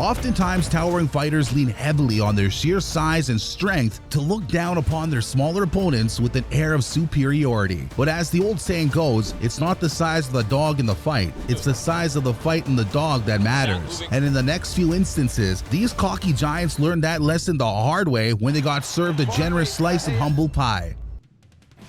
Oftentimes, towering fighters lean heavily on their sheer size and strength to look down upon their smaller opponents with an air of superiority. But as the old saying goes, it's not the size of the dog in the fight, it's the size of the fight and the dog that matters. And in the next few instances, these cocky giants learned that lesson the hard way when they got served a generous slice of humble pie.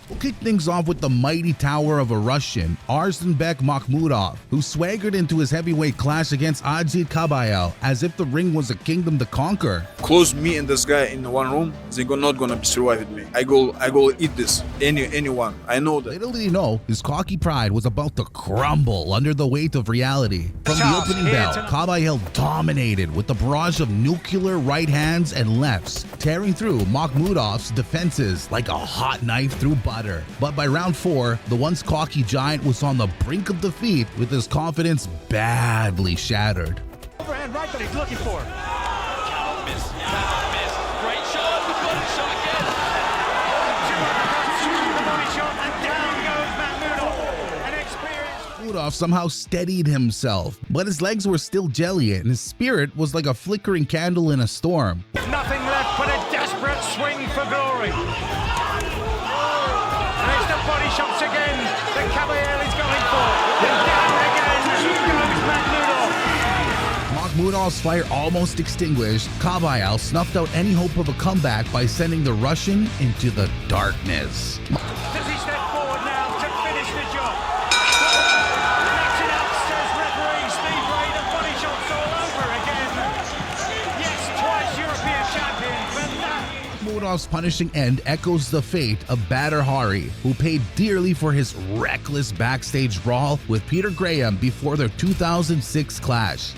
We'll kick things off with the mighty tower of a Russian, Arsenbek Mmudov, who swaggered into his heavyweight clash against Kabal as if the ring was a kingdom to conquer. Close me and this guy in one room, they're not gonna survive with me. I go eat this. Anyone. I know that. Little did he know, his cocky pride was about to crumble under the weight of reality. From the opening bell, Kabal dominated with a barrage of nuclear right hands and lefts, tearing through Mmudov's defenses like a hot knife through butter. But by round 4, the once cocky giant was on the brink of defeat with his confidence badly shattered. Overhand right that he's looking for. Cannot miss. Great shot. The body shot again. The body shot and down goes Mmudov. An experienced. Mmudov somehow steadied himself, but his legs were still jelly and his spirit was like a flickering candle in a storm. Nothing left but a desperate swing for glory. There's the body shots again that Kabal is going for. And down again goes Mmudov. Mmudov's fire almost extinguished, Kabal snuffed out any hope of a comeback by sending the Russian into the darkness. Does he step forward now to finish the job? Knocks it out, says referee Steve Ray. The body shots all over again. Yes, twice European champion, but that. Mmudov's punishing end echoes the fate of Badr Hari, who paid dearly for his reckless backstage brawl with Peter Graham before their 2006 clash.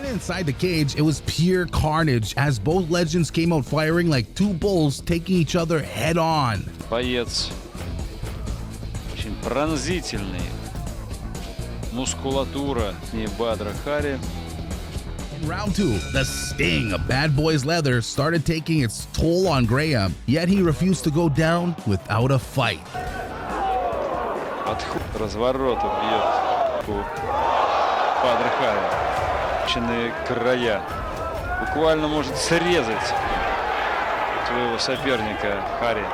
Inside the cage, it was pure carnage as both legends came out firing like two bulls taking each other head on. Боец очень пронзительный. Мускулатура не Бадра Хари. In round 2, the sting of Bad Boy's leather started taking its toll on Graham, yet he refused to go down without a fight. Разворот бьет по Бадра Хари. Края. Буквально может срезать своего соперника Хари.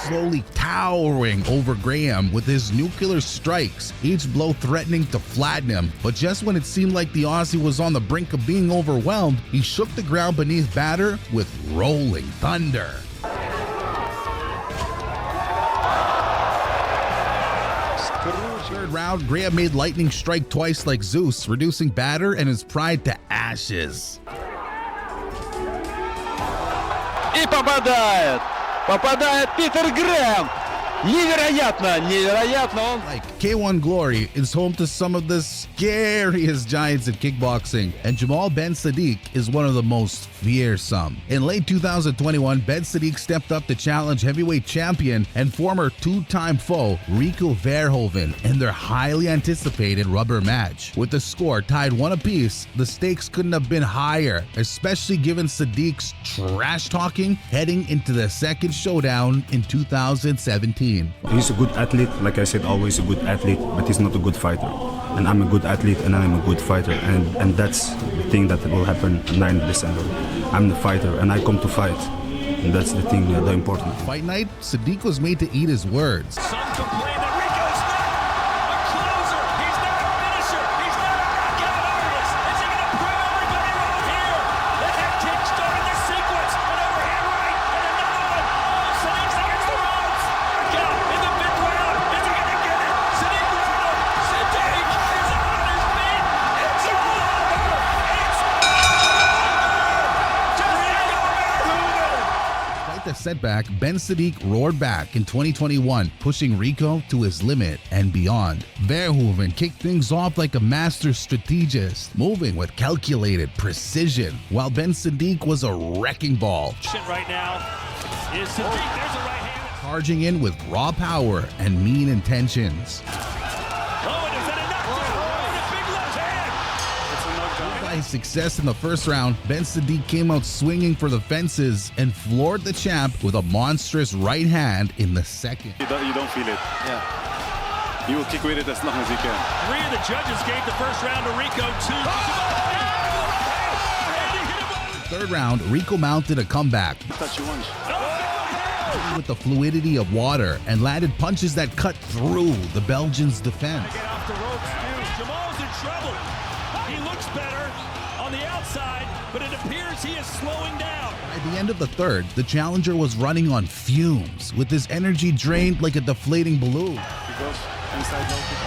Slowly towering over Graham with his nuclear strikes, each blow threatening to flatten him. But just when it seemed like the Aussie was on the brink of being overwhelmed, he shook the ground beneath Badr with rolling thunder. Third round, Graham made lightning strike twice like Zeus, reducing Badr and his pride to ashes. И попадает! Попадает Питер Грэм! Невероятно! Невероятно! Он... Like K1 Glory is home to some of the scariest giants in kickboxing, and Jamal Ben Sadik is one of the most fearsome. In late 2021, Ben Sadik stepped up to challenge heavyweight champion and former two-time foe Rico Verhoven in their highly anticipated rubber match. With the score tied 1 apiece, the stakes couldn't have been higher, especially given Sadik's trash talking heading into the second showdown in 2017. He's a good athlete, like I said, always a good athlete, but he's not a good fighter. And I'm a good athlete and I'm a good fighter, and that's the thing that will happen 9th December. I'm the fighter and I come to fight, and that's the thing, the important. Fight night, Sadik was made to eat his words. The setback, Ben Sadik roared back in 2021, pushing Rico to his limit and beyond. Verhoven kicked things off like a master strategist, moving with calculated precision, while Ben Sadik was a wrecking ball. Right now is Sadik. There's a right hand. Charging in with raw power and mean intentions. his success in the first round, Ben Sadik came out swinging for the fences and floored the champ with a monstrous right hand in the second. You don't feel it. Yeah. You will kick with it as long as you can. 3 of the judges gave the first round to Rico, 2. Third round, Rico mounted a comeback Touch you once. with the fluidity of water and landed punches that cut through the Belgian's defense. Get off the ropes. Jamal's in trouble. He looks better on the outside, but it appears he is slowing down. By the end of the third, the challenger was running on fumes, with his energy drained like a deflating balloon. He goes inside low kick.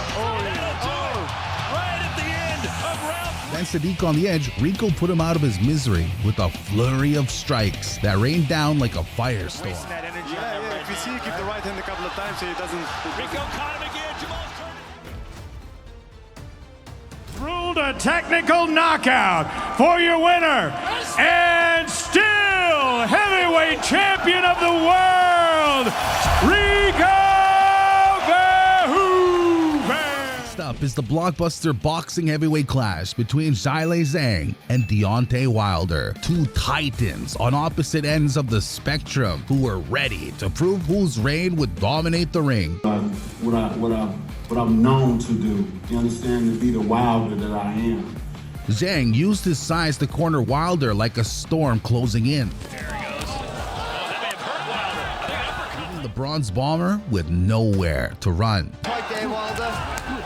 Right at the end of round. Then Sadik on the edge, Rico put him out of his misery with a flurry of strikes that rained down like a firestorm. That energy. Yeah. If you see, keep the right hand a couple of times so he doesn't. Rico caught him again. Jamal's turn. Ruled a technical knockout for your winner and still heavyweight champion of the world, Rico Verhoven. Next up is the blockbuster boxing heavyweight clash between Zhang and Deontay Wilder, two titans on opposite ends of the spectrum who were ready to prove whose reign would dominate the ring. What I'm known to do, you understand, to be the Wilder that I am. Zang used his size to corner Wilder like a storm closing in. There he goes. Oh, that may have hurt Wilder. Leaving the bronze bomber with nowhere to run. Right there, Wilder. And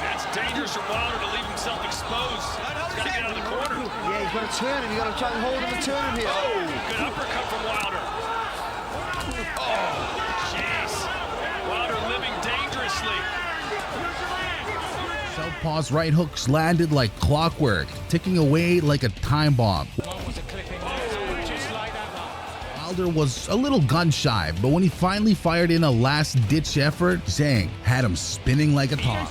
that's dangerous for Wilder to leave himself exposed. He's got to get out of the corner. Yeah, he's got to turn him. You've got to try and hold him and turn him here. Oh, good uppercut from Wilder. Oh, jeez. Wilder living dangerously. Southpaw's right hooks landed like clockwork, ticking away like a time bomb. Wilder was a little gun-shy, but when he finally fired in a last-ditch effort, Zang had him spinning like a top.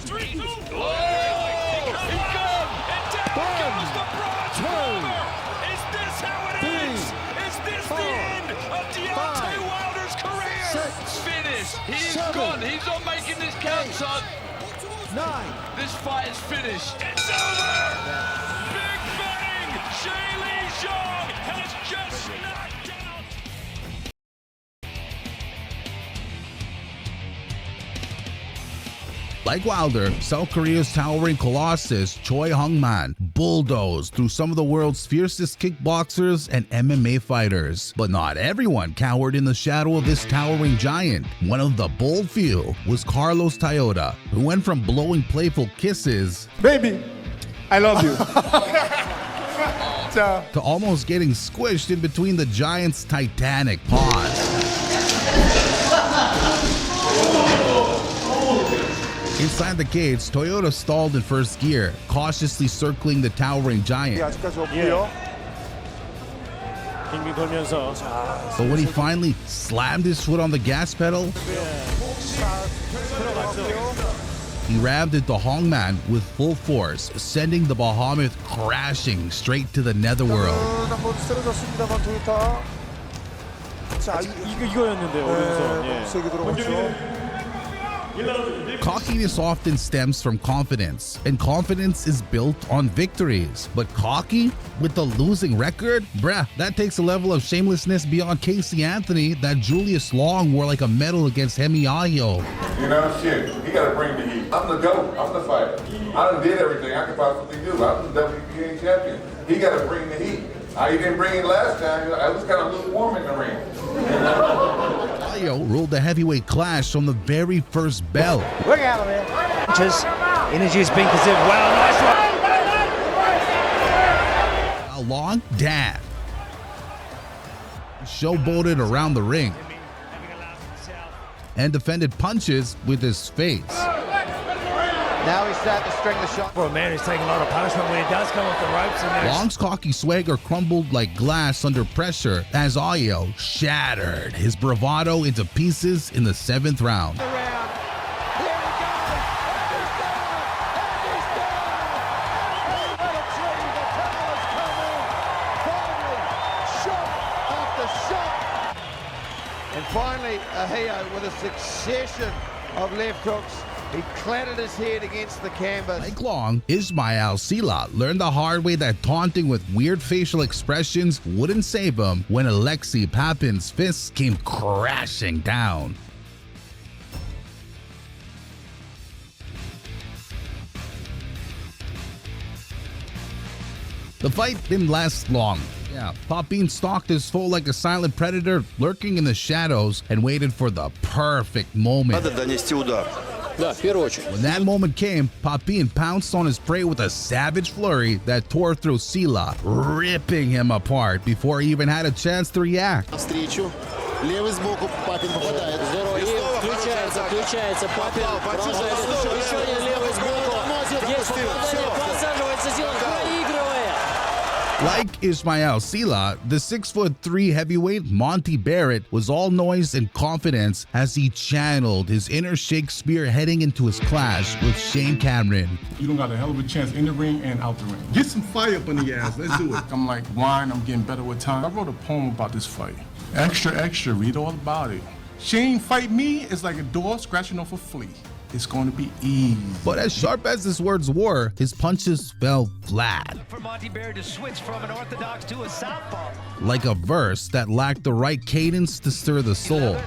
He's gone. He's not making this count, son. 9. This fight is finished. It's over! Big bang! Shaylee Zhang has just knocked out. Like Wilder, South Korea's towering colossus Choi Hung-man bulldozed through some of the world's fiercest kickboxers and MMA fighters. But not everyone cowered in the shadow of this towering giant. One of the bold few was Carlos Toota, who went from blowing playful kisses Baby, I love you. to almost getting squished in between the giant's titanic paws. Inside the cage, Toyota stalled in first gear, cautiously circling the towering giant. 아직까지 없고요. 빙빙 돌면서 But when he finally slammed his foot on the gas pedal, he rammed into Hongman with full force, sending the behemoth crashing straight to the netherworld. 한번 쓰러졌습니다만 토요타. 자, 이거였는데요. 오른손. 세게 들어갔죠. Cockiness often stems from confidence, and confidence is built on victories. But cocky with a losing record? Bruh, that takes a level of shamelessness beyond Casey Anthony that Julius Long wore like a medal against Hemi Ahio. You know, shit, he gotta bring the heat. I'm the GOAT, I'm the fighter. I done did everything I could possibly do. I'm the WBA champion. He gotta bring the heat. He didn't bring it last time. I was kind of lukewarm in the ring. Ahio ruled the heavyweight clash from the very first bell. Look out, man. Energy is being considered. Wow, nice one. How long? Damn. Showboated around the ring and defended punches with his face. Now he's starting to string the shot. For a man who's taking a lot of punishment when he does come off the ropes. And Long's cocky swagger crumbled like glass under pressure as Ahio shattered his bravado into pieces in the 7th round. And finally, Ahio with a succession of left hooks He clattered his head against the canvas. Like long, Ismail Sila learned the hard way that taunting with weird facial expressions wouldn't save him when Alexei Papin's fists came crashing down. The fight didn't last long. Yeah, Papin stalked his foe like a silent predator, lurking in the shadows, and waited for the perfect moment. When that moment came, Papin pounced on his prey with a savage flurry that tore through Sila, ripping him apart before he even had a chance to react. Левый сбоку Папин попадает. Здорово. И включается Папин. Продолжает еще один левый сбоку. Есть попадание. Подсаживается Сила. Проигрывает. Like Ismail Sila, the 6'3" heavyweight Monty Barrett was all noise and confidence as he channeled his inner Shakespeare heading into his clash with Shane Cameron. You don't got a hell of a chance in the ring and out the ring. Get some fire up in the ass. Let's do it. I'm like wine. I'm getting better with time. I wrote a poem about this fight. Extra, extra. Read all about it. Shane fight me is like a door scratching off a flea. It's going to be easy. But as sharp as his words were, his punches fell flat. For Monty Barrett to switch from an orthodox to a southpaw. Like a verse that lacked the right cadence to stir the soul.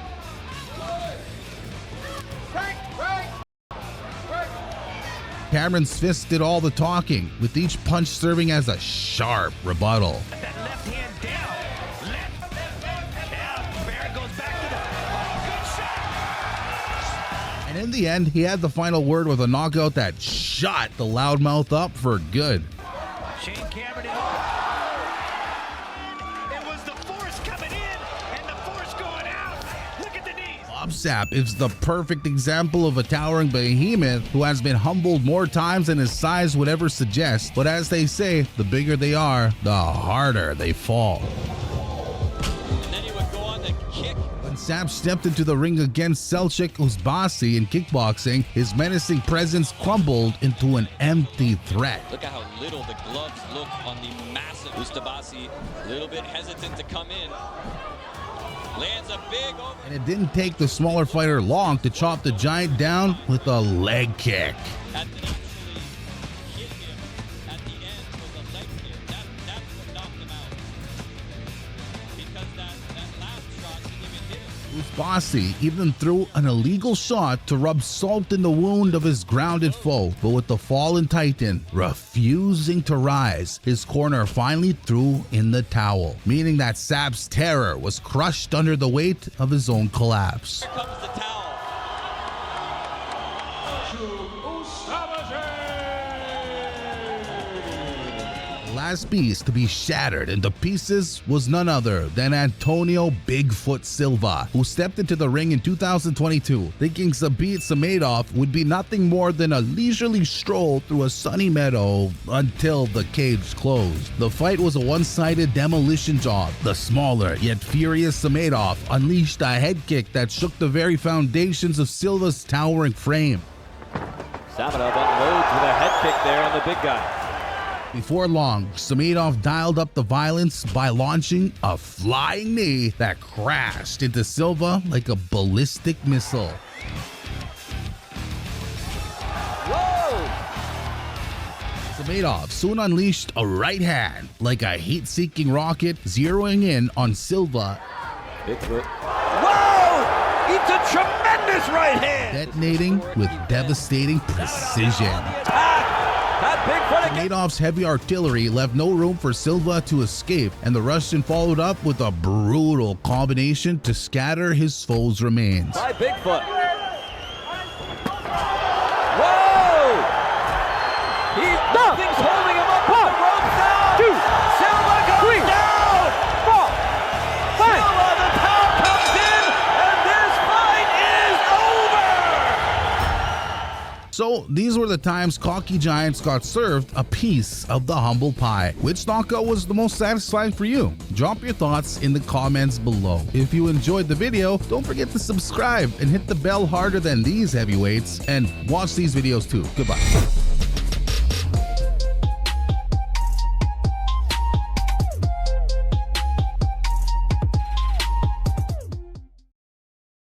Cameron's fist did all the talking, with each punch serving as a sharp rebuttal. That left hand down. Barrett goes back to the good shot. And in the end, he had the final word with a knockout that shot the loudmouth up for good. Shane Cameron. It was the force coming in and the force going out. Look at the knees. Sapp is the perfect example of a towering behemoth who has been humbled more times than his size would ever suggest. But as they say, the bigger they are, the harder they fall. And then he would go on the kick. When Sapp stepped into the ring against Selçuk Usasi in kickboxing, his menacing presence crumbled into an empty threat. Look at how little the gloves look on the massive Ustabasi. A little bit hesitant to come in. Lands a big over. And it didn't take the smaller fighter long to chop the giant down with a leg kick. And actually hit him at the end with a leg kick. That's what knocked him out. Because that last shot didn't even hit him. Usasi even threw an illegal shot to rub salt in the wound of his grounded foe, but with the fallen Titan refusing to rise, his corner finally threw in the towel, meaning that Sapp's terror was crushed under the weight of his own collapse. Here comes the towel. The last piece to be shattered into pieces was none other than Antonio Bigfoot Silva, who stepped into the ring in 2022, thinking Zabit Mmudov would be nothing more than a leisurely stroll through a sunny meadow until the cage closed. The fight was a one-sided demolition job. The smaller yet furious Mmudov unleashed a head kick that shook the very foundations of Silva's towering frame. Mmudov unloads with a head kick there on the big guy. Before long, Mmudov dialed up the violence by launching a flying knee that crashed into Silva like a ballistic missile. Whoa! Mmudov soon unleashed a right hand like a heat-seeking rocket, zeroing in on Silva. Bigfoot. Whoa! It's a tremendous right hand! Detonating with devastating precision. Mmudov's heavy artillery left no room for Silva to escape, and the Russian followed up with a brutal combination to scatter his foe's remains. By Bigfoot. Whoa! Nothing's holding him up. 1, 2, Silva goes down. 4, 5. Silva, the power comes in, and this fight is over. So these were the times cocky giants got served a piece of the humble pie. Which knockout was the most satisfying for you? Drop your thoughts in the comments below. If you enjoyed the video, don't forget to subscribe and hit the bell harder than these heavyweights, and watch these videos too. Goodbye.